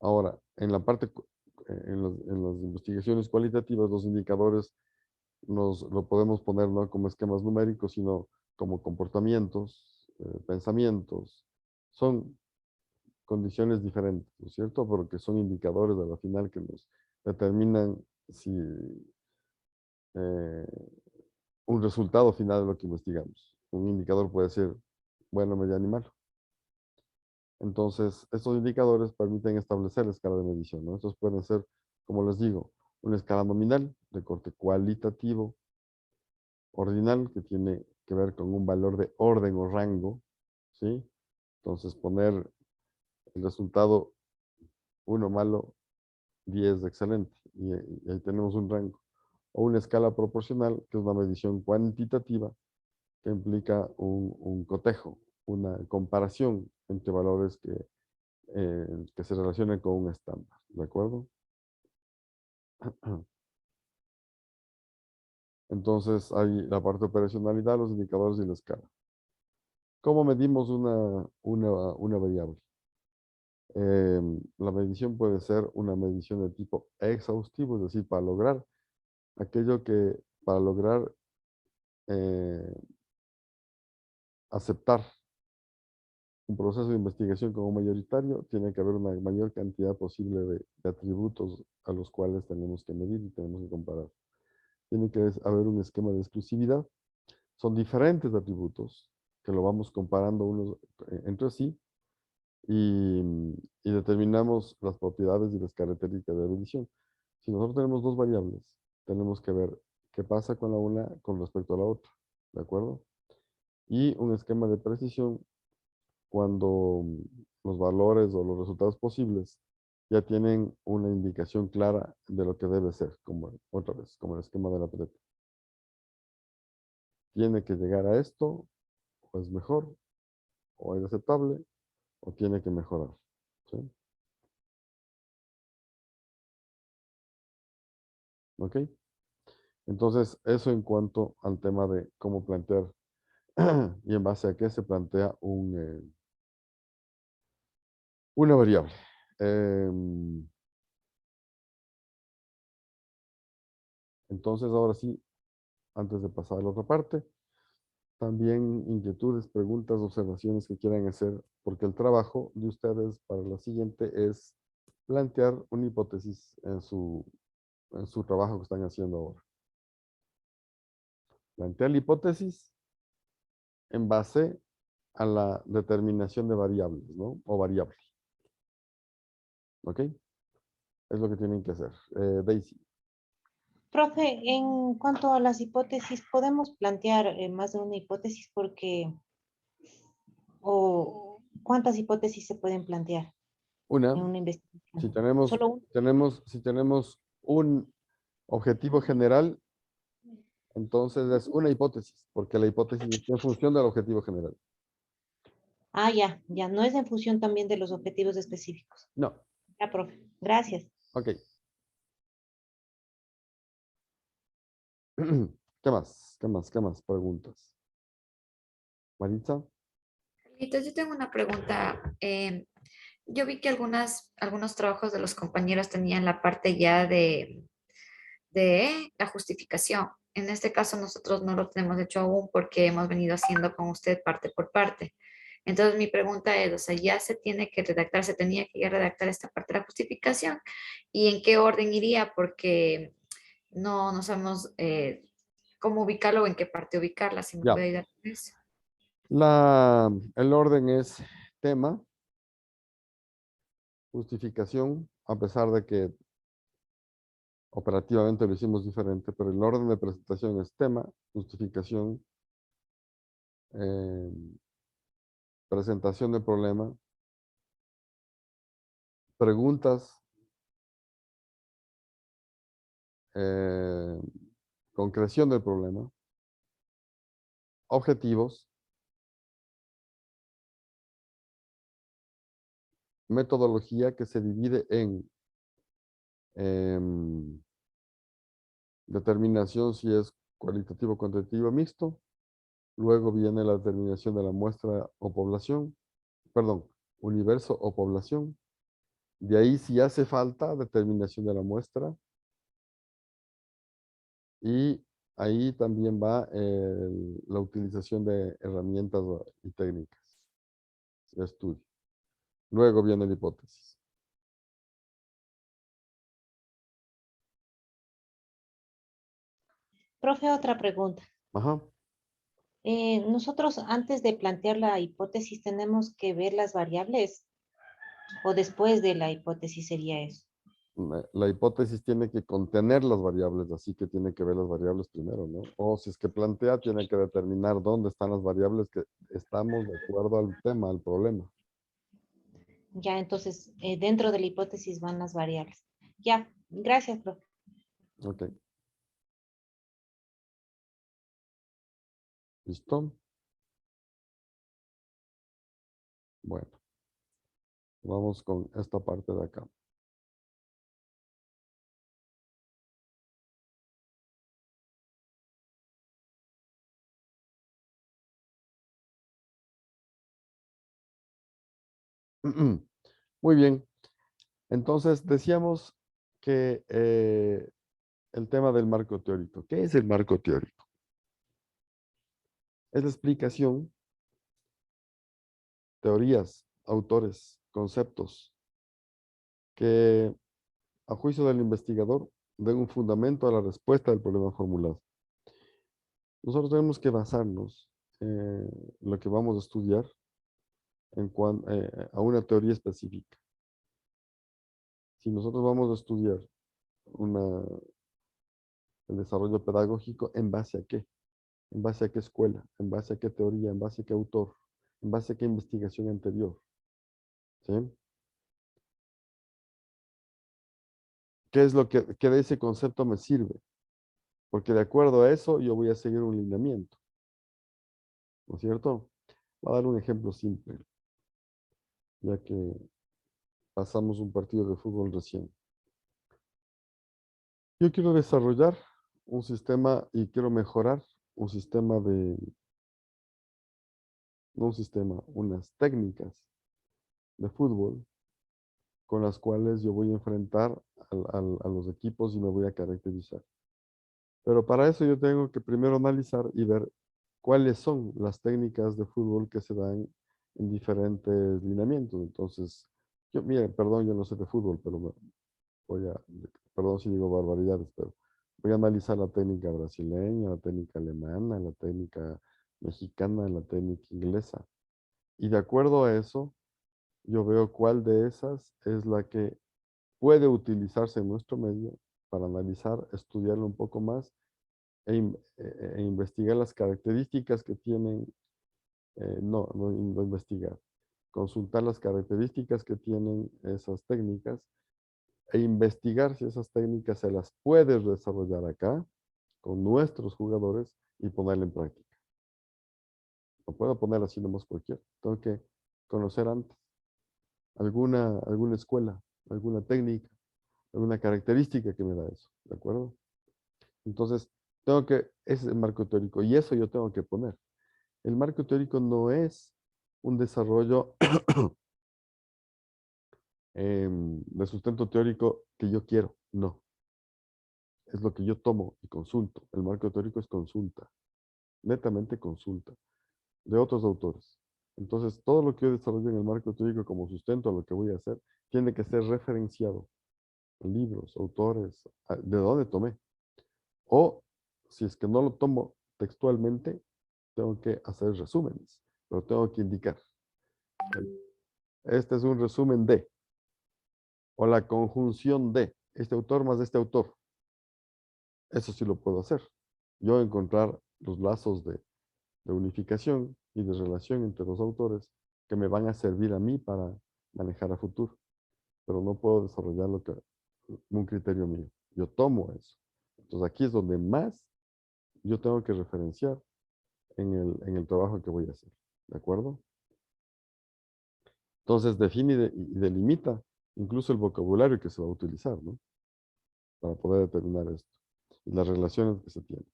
[SPEAKER 1] Ahora, en la parte, en las investigaciones cualitativas, los indicadores lo podemos poner no como esquemas numéricos, sino como comportamientos, pensamientos. Son condiciones diferentes, ¿no es cierto? Porque son indicadores a la final que nos determinan si eh, un resultado final de lo que investigamos. Un indicador puede ser bueno, mediano y malo. Entonces, estos indicadores permiten establecer la escala de medición, ¿no? Estos pueden ser, como les digo, una escala nominal de corte cualitativo, ordinal, que tiene que ver con un valor de orden o rango, ¿sí? Entonces, poner el resultado 1 malo, 10 excelente, y ahí tenemos un rango. O una escala proporcional, que es una medición cuantitativa, que implica un cotejo, una comparación entre valores que se relacionan con un estándar, ¿de acuerdo? Entonces hay la parte de operacionalidad, los indicadores y la escala. ¿Cómo medimos una variable? La medición puede ser una medición de tipo exhaustivo, es decir, para lograr eh, aceptar un proceso de investigación como mayoritario, tiene que haber una mayor cantidad posible de atributos a los cuales tenemos que medir y tenemos que comparar. Tiene que haber un esquema de exclusividad. Son diferentes atributos que lo vamos comparando unos entre sí y, y determinamos las propiedades y las características de la medición. Si nosotros tenemos dos variables, tenemos que ver qué pasa con la una con respecto a la otra, ¿de acuerdo? Y un esquema de precisión cuando los valores o los resultados posibles ya tienen una indicación clara de lo que debe ser, como otra vez, como el esquema de la pelota. Tiene que llegar a esto, o es mejor, o es aceptable, o tiene que mejorar. ¿Sí? ¿Ok? Entonces, eso en cuanto al tema de cómo plantear y en base a qué se plantea una variable. Entonces, ahora sí, antes de pasar a la otra parte, también inquietudes, preguntas, observaciones que quieran hacer, porque el trabajo de ustedes para la siguiente es plantear una hipótesis en su trabajo que están haciendo ahora. Plantear la hipótesis en base a la determinación de variables, ¿no? O variable. ¿Ok? Es lo que tienen que hacer. Daisy.
[SPEAKER 2] Profe, en cuanto a las hipótesis, podemos plantear más de una hipótesis porque, o cuántas hipótesis se pueden plantear
[SPEAKER 1] Una,
[SPEAKER 2] en una
[SPEAKER 1] si
[SPEAKER 2] investigación.
[SPEAKER 1] tenemos,
[SPEAKER 2] Solo una.
[SPEAKER 1] si tenemos un objetivo general, entonces es una hipótesis, porque la hipótesis está en función del objetivo general.
[SPEAKER 2] Ah, ya, ya, no es en función también de los objetivos específicos.
[SPEAKER 1] No.
[SPEAKER 2] Ya, profe, gracias.
[SPEAKER 1] Ok. ¿Qué más? ¿Qué más? ¿Qué más? Preguntas. Maritza.
[SPEAKER 3] Carlitos, yo tengo una pregunta. Yo vi que algunos trabajos de los compañeros tenían la parte ya de la justificación. En este caso nosotros no lo tenemos hecho aún porque hemos venido haciendo con usted parte por parte. Entonces mi pregunta es, o sea, ya se tiene que redactar, se tenía que ya redactar esta parte de la justificación y en qué orden iría porque no sabemos cómo ubicarlo o en qué parte ubicarla, si me
[SPEAKER 1] Ya.
[SPEAKER 3] puede ayudar con eso.
[SPEAKER 1] El orden es tema, justificación, a pesar de que operativamente lo hicimos diferente, pero el orden de presentación es tema, justificación, eh, presentación del problema, preguntas, eh, concreción del problema, objetivos, metodología que se divide en determinación si es cualitativo o cuantitativo mixto. Luego viene la determinación de la muestra o población, perdón, universo o población. De ahí, si hace falta, determinación de la muestra. Y ahí también va la utilización de herramientas y técnicas de estudio. Luego viene la hipótesis.
[SPEAKER 2] Profe, otra pregunta.
[SPEAKER 1] Ajá.
[SPEAKER 2] Nosotros antes de plantear la hipótesis tenemos que ver las variables o después de la hipótesis sería eso.
[SPEAKER 1] La hipótesis tiene que contener las variables, así que tiene que ver las variables primero, ¿no? O si es que plantea, tiene que determinar dónde están las variables que estamos de acuerdo al tema, al problema.
[SPEAKER 2] Ya, entonces, dentro de la hipótesis van las variables. Ya, gracias, profe.
[SPEAKER 1] Ok. ¿Listo? Bueno, vamos con esta parte de acá. Muy bien. Entonces, decíamos que el tema del marco teórico. ¿Qué es el marco teórico? Es la explicación, teorías, autores, conceptos que, a juicio del investigador, den un fundamento a la respuesta del problema formulado. Nosotros tenemos que basarnos en lo que vamos a estudiar a una teoría específica. Si nosotros vamos a estudiar el desarrollo pedagógico, ¿en base a qué? ¿En base a qué escuela? ¿En base a qué teoría? ¿En base a qué autor? ¿En base a qué investigación anterior? ¿Sí? ¿Qué es lo que de ese concepto me sirve? Porque de acuerdo a eso yo voy a seguir un lineamiento. ¿No es cierto? Voy a dar un ejemplo simple, ya que pasamos un partido de fútbol recién. Yo quiero desarrollar un sistema y quiero mejorar un sistema no un sistema, unas técnicas de fútbol con las cuales yo voy a enfrentar a los equipos y me voy a caracterizar. Pero para eso yo tengo que primero analizar y ver cuáles son las técnicas de fútbol que se dan en diferentes lineamientos. Entonces, mire, perdón, yo no sé de fútbol, pero perdón si digo barbaridades, pero voy a analizar la técnica brasileña, la técnica alemana, la técnica mexicana, la técnica inglesa. Y de acuerdo a eso, yo veo cuál de esas es la que puede utilizarse en nuestro medio para analizar, estudiarlo un poco más e investigar las características que tienen, no investigar, consultar las características que tienen esas técnicas e investigar si esas técnicas se las puede desarrollar acá con nuestros jugadores y ponerla en práctica. No puedo poner así nomás cualquiera. Tengo que conocer antes alguna escuela, alguna técnica, alguna característica que me da eso. ¿De acuerdo? Entonces, ese es el marco teórico y eso yo tengo que poner. El marco teórico no es un desarrollo de sustento teórico que yo quiero, no. Es lo que yo tomo y consulto. El marco teórico es consulta, netamente consulta, de otros autores. Entonces, todo lo que yo desarrollo en el marco teórico como sustento a lo que voy a hacer, tiene que ser referenciado en libros, autores, de dónde tomé. O, si es que no lo tomo textualmente, tengo que hacer resúmenes, pero tengo que indicar. Este es un resumen de, o la conjunción de este autor más este autor. Eso sí lo puedo hacer. Yo encontrar los lazos de unificación y de relación entre los autores que me van a servir a mí para manejar a futuro. Pero no puedo desarrollar un criterio mío. Yo tomo eso. Entonces aquí es donde más yo tengo que referenciar en el trabajo que voy a hacer. ¿De acuerdo? Entonces define y delimita incluso el vocabulario que se va a utilizar, ¿no? Para poder determinar esto y las relaciones que se tienen.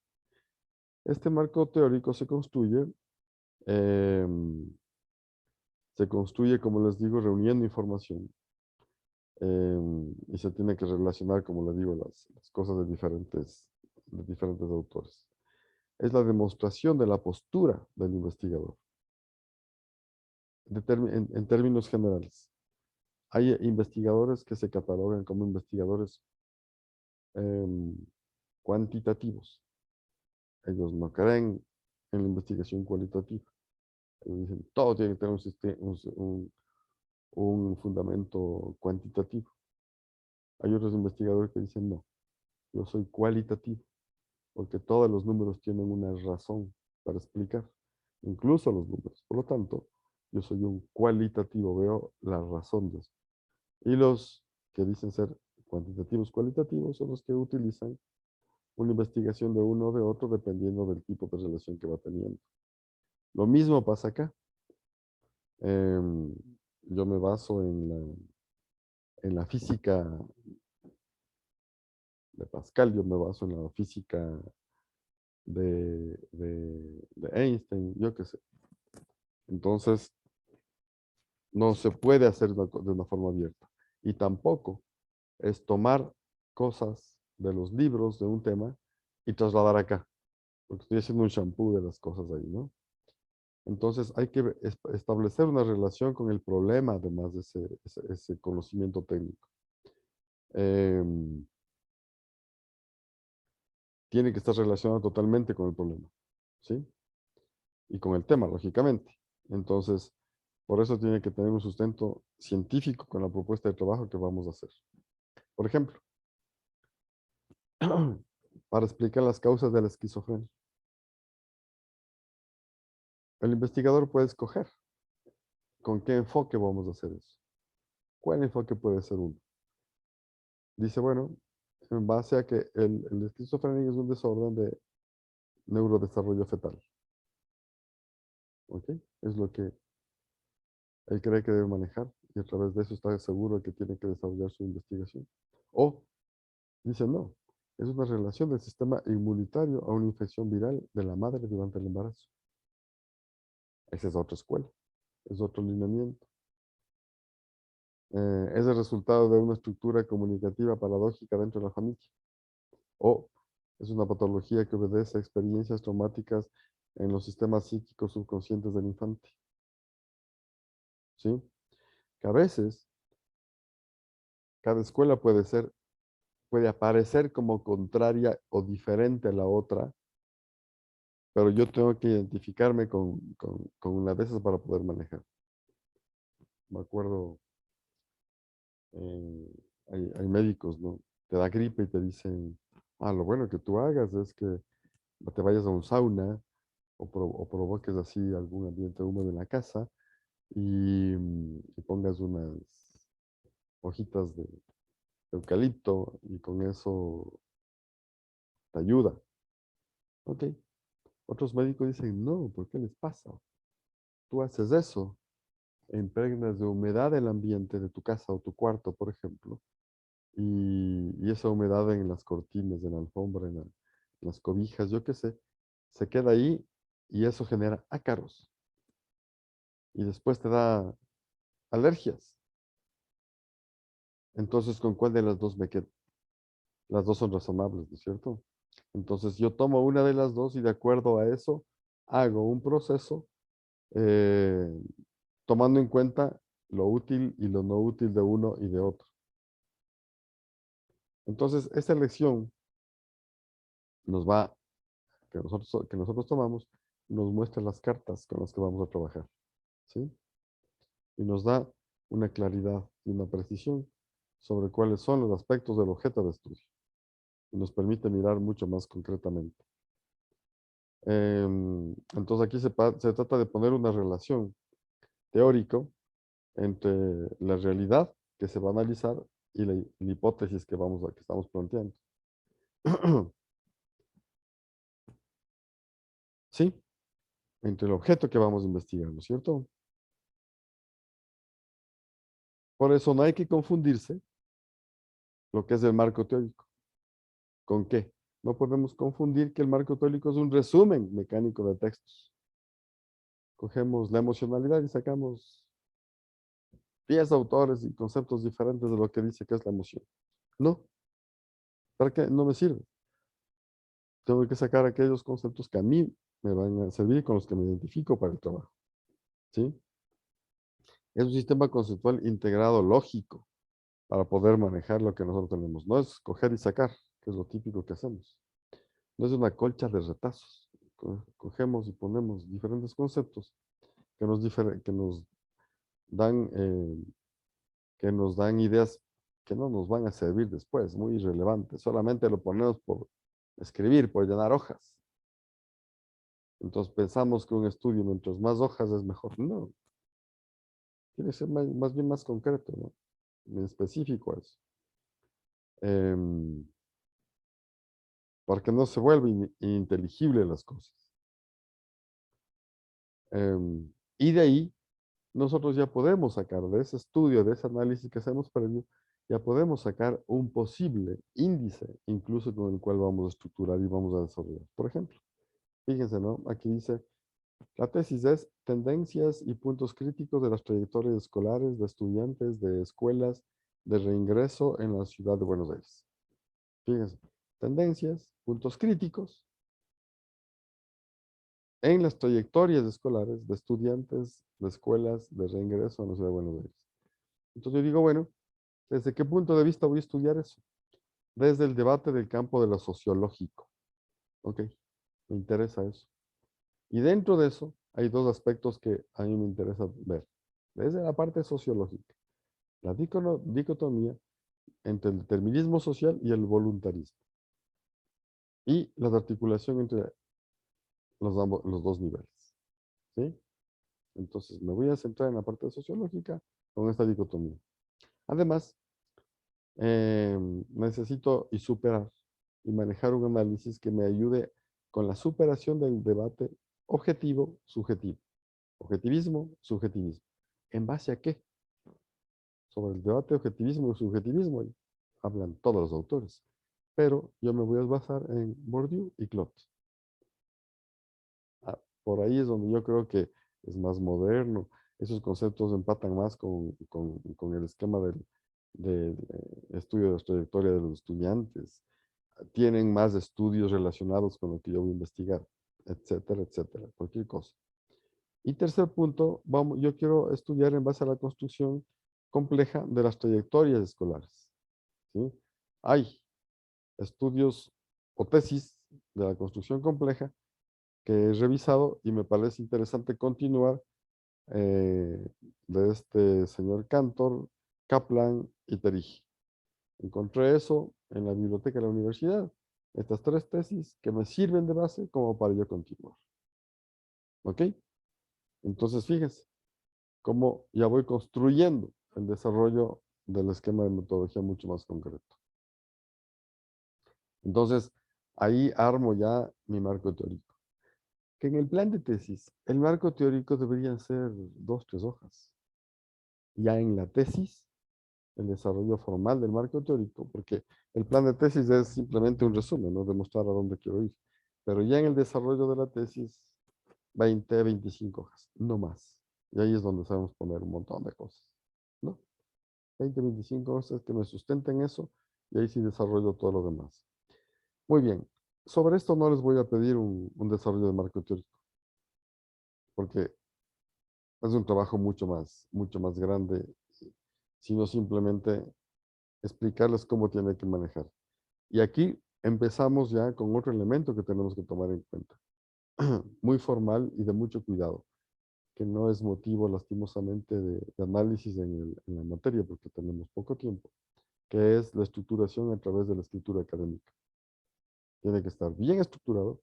[SPEAKER 1] Este marco teórico se construye, como les digo, reuniendo información y se tiene que relacionar, como les digo, las cosas de diferentes autores. Es la demostración de la postura del investigador. En términos generales, hay investigadores que se catalogan como investigadores cuantitativos. Ellos no creen en la investigación cualitativa. Ellos dicen, todo tiene que tener un fundamento cuantitativo. Hay otros investigadores que dicen, no, yo soy cualitativo, porque todos los números tienen una razón para explicar, incluso los números. Por lo tanto, yo soy un cualitativo, veo la razón de eso. Y los que dicen ser cuantitativos cualitativos son los que utilizan una investigación de uno o de otro dependiendo del tipo de relación que va teniendo. Lo mismo pasa acá. Yo me baso en la física de Pascal, yo me baso en la física de Einstein, yo qué sé. Entonces, no se puede hacer de una forma abierta. Y tampoco es tomar cosas de los libros de un tema y trasladar acá. Porque estoy haciendo un shampoo de las cosas ahí, ¿no? Entonces hay que establecer una relación con el problema, además de ese conocimiento técnico. Tiene que estar relacionado totalmente con el problema, ¿sí? Y con el tema, lógicamente. Entonces, por eso tiene que tener un sustento científico con la propuesta de trabajo que vamos a hacer. Por ejemplo, para explicar las causas de la esquizofrenia. El investigador puede escoger con qué enfoque vamos a hacer eso. ¿Cuál enfoque puede ser uno? Dice, bueno, en base a que el esquizofrenia es un desorden de neurodesarrollo fetal. ¿Ok? Es lo que él cree que debe manejar y a través de eso está seguro que tiene que desarrollar su investigación. O dice, no, es una relación del sistema inmunitario a una infección viral de la madre durante el embarazo. Esa es otra escuela, es otro lineamiento. Es el resultado de una estructura comunicativa paradójica dentro de la familia. O es una patología que obedece a experiencias traumáticas en los sistemas psíquicos subconscientes del infante. ¿Sí? Que a veces cada escuela puede aparecer como contraria o diferente a la otra, pero yo tengo que identificarme con una de esas para poder manejar. Me acuerdo, hay médicos, ¿no? Te da gripe y te dicen, lo bueno que tú hagas es que te vayas a un sauna o provoques así algún ambiente húmedo en la casa y pongas unas hojitas de eucalipto y con eso te ayuda. Ok. Otros médicos dicen, no, ¿por qué les pasa? Tú haces eso, impregnas de humedad el ambiente de tu casa o tu cuarto, por ejemplo, y esa humedad en las cortinas, en la alfombra, en las cobijas, yo qué sé, se queda ahí y eso genera ácaros. Y después te da alergias. Entonces, ¿con cuál de las dos me quedo? Las dos son razonables, ¿no es cierto? Entonces, yo tomo una de las dos y de acuerdo a eso, hago un proceso eh, tomando en cuenta lo útil y lo no útil de uno y de otro. Entonces, esta elección nos va, que nosotros tomamos, nos muestra las cartas con las que vamos a trabajar, ¿sí? Y nos da una claridad y una precisión sobre cuáles son los aspectos del objeto de estudio. Y nos permite mirar mucho más concretamente. Entonces, aquí se trata de poner una relación teórico entre la realidad que se va a analizar y la hipótesis que estamos planteando. ¿Sí? Entre el objeto que vamos a investigar, ¿no es cierto? Por eso no hay que confundirse lo que es el marco teórico. ¿Con qué? No podemos confundir que el marco teórico es un resumen mecánico de textos. Cogemos la emocionalidad y sacamos 10 autores y conceptos diferentes de lo que dice que es la emoción. No, ¿para qué? No me sirve. Tengo que sacar aquellos conceptos que a mí me van a servir, con los que me identifico para el trabajo. ¿Sí? Es un sistema conceptual integrado lógico para poder manejar lo que nosotros tenemos. No es coger y sacar, que es lo típico que hacemos. No es una colcha de retazos. Cogemos y ponemos diferentes conceptos que nos dan, que nos dan ideas que no nos van a servir después, muy irrelevantes. Solamente lo ponemos por escribir, por llenar hojas. Entonces pensamos que un estudio, mientras más hojas, es mejor. No, tiene que ser más bien más concreto, ¿no? En específico eso. Em, porque no se vuelven ininteligibles las cosas. Y de ahí, nosotros ya podemos sacar de ese estudio, de ese análisis que hacemos previo, ya podemos sacar un posible índice, incluso con el cual vamos a estructurar y vamos a desarrollar. Por ejemplo, fíjense, ¿no? Aquí dice, la tesis es tendencias y puntos críticos de las trayectorias escolares de estudiantes de escuelas de reingreso en la ciudad de Buenos Aires. Fíjense, tendencias, puntos críticos en las trayectorias escolares de estudiantes de escuelas de reingreso en la ciudad de Buenos Aires. Entonces yo digo, bueno, ¿desde qué punto de vista voy a estudiar eso? Desde el debate del campo de lo sociológico. Ok, me interesa eso. Y dentro de eso hay dos aspectos que a mí me interesa ver. Desde la parte sociológica, la dicotomía entre el determinismo social y el voluntarismo. Y la articulación entre los dos niveles. ¿Sí? Entonces me voy a centrar en la parte sociológica con esta dicotomía. Además, necesito y superar y manejar un análisis que me ayude con la superación del debate objetivo-subjetivo. Objetivismo, subjetivismo. ¿En base a qué? Sobre el debate objetivismo y subjetivismo hablan todos los autores. Pero yo me voy a basar en Bourdieu y Clot. Por ahí es donde yo creo que es más moderno. Esos conceptos empatan más con el esquema del estudio de la trayectoria de los estudiantes. Tienen más estudios relacionados con lo que yo voy a investigar, etcétera, etcétera, cualquier cosa. Y tercer punto, yo quiero estudiar en base a la construcción compleja de las trayectorias escolares. ¿Sí? Hay estudios o tesis de la construcción compleja que he revisado y me parece interesante continuar de este señor Cantor, Kaplan y Terigi. Encontré eso en la biblioteca de la universidad, estas tres tesis que me sirven de base como para yo continuar. ¿Ok? Entonces, fíjense cómo ya voy construyendo el desarrollo del esquema de metodología mucho más concreto. Entonces, ahí armo ya mi marco teórico. Que en el plan de tesis, el marco teórico deberían ser 2, 3 hojas. Ya en la tesis, el desarrollo formal del marco teórico, porque el plan de tesis es simplemente un resumen, ¿no? Demostrar a dónde quiero ir. Pero ya en el desarrollo de la tesis, 20, 25 hojas, no más. Y ahí es donde sabemos poner un montón de cosas, ¿no? 20, 25 hojas que me sustenten eso, y ahí sí desarrollo todo lo demás. Muy bien. Sobre esto no les voy a pedir un desarrollo de marco teórico, porque es un trabajo mucho más grande, sino simplemente explicarles cómo tiene que manejar. Y aquí empezamos ya con otro elemento que tenemos que tomar en cuenta, muy formal y de mucho cuidado, que no es motivo lastimosamente de análisis en la materia, porque tenemos poco tiempo, que es la estructuración a través de la escritura académica. Tiene que estar bien estructurado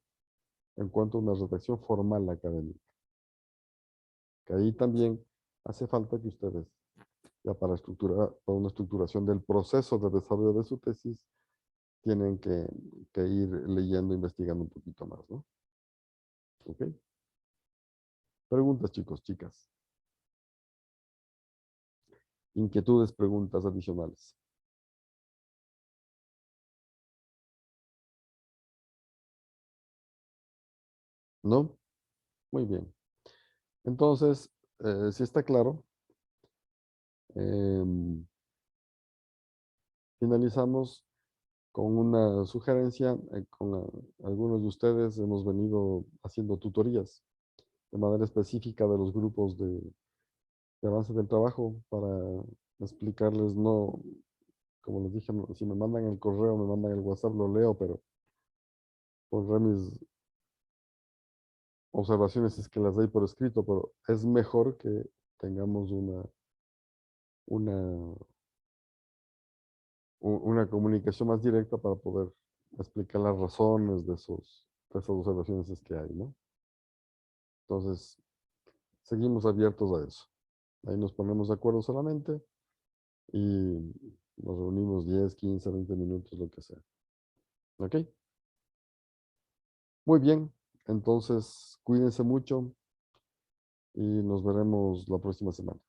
[SPEAKER 1] en cuanto a una redacción formal académica. Que ahí también hace falta que ustedes, ya para una estructuración del proceso de desarrollo de su tesis, tienen que ir leyendo, investigando un poquito más, ¿no? ¿Ok? Preguntas, chicos, chicas. inquietudes, preguntas adicionales. ¿No? Muy bien. Entonces, si está claro, finalizamos con una sugerencia. Con algunos de ustedes hemos venido haciendo tutorías de manera específica de los grupos de avance del trabajo para explicarles, no, como les dije, si me mandan el correo, me mandan el WhatsApp, lo leo, pero pondré mis observaciones es que las doy por escrito, pero es mejor que tengamos una, una comunicación más directa para poder explicar las razones de esas observaciones que hay, ¿no? Entonces, seguimos abiertos a eso. Ahí nos ponemos de acuerdo solamente y nos reunimos 10, 15, 20 minutos, lo que sea. ¿Ok? Muy bien. Entonces, cuídense mucho y nos veremos la próxima semana.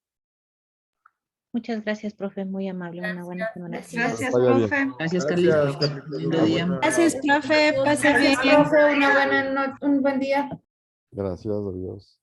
[SPEAKER 2] Muchas gracias, profe. Muy amable. Una buena semana.
[SPEAKER 3] Gracias.
[SPEAKER 1] Vaya bien.
[SPEAKER 4] Gracias, Carlitos. Lindo día.
[SPEAKER 5] Gracias, profe. Pase bien.
[SPEAKER 3] Gracias, profe. Un buen día.
[SPEAKER 1] Gracias, adiós.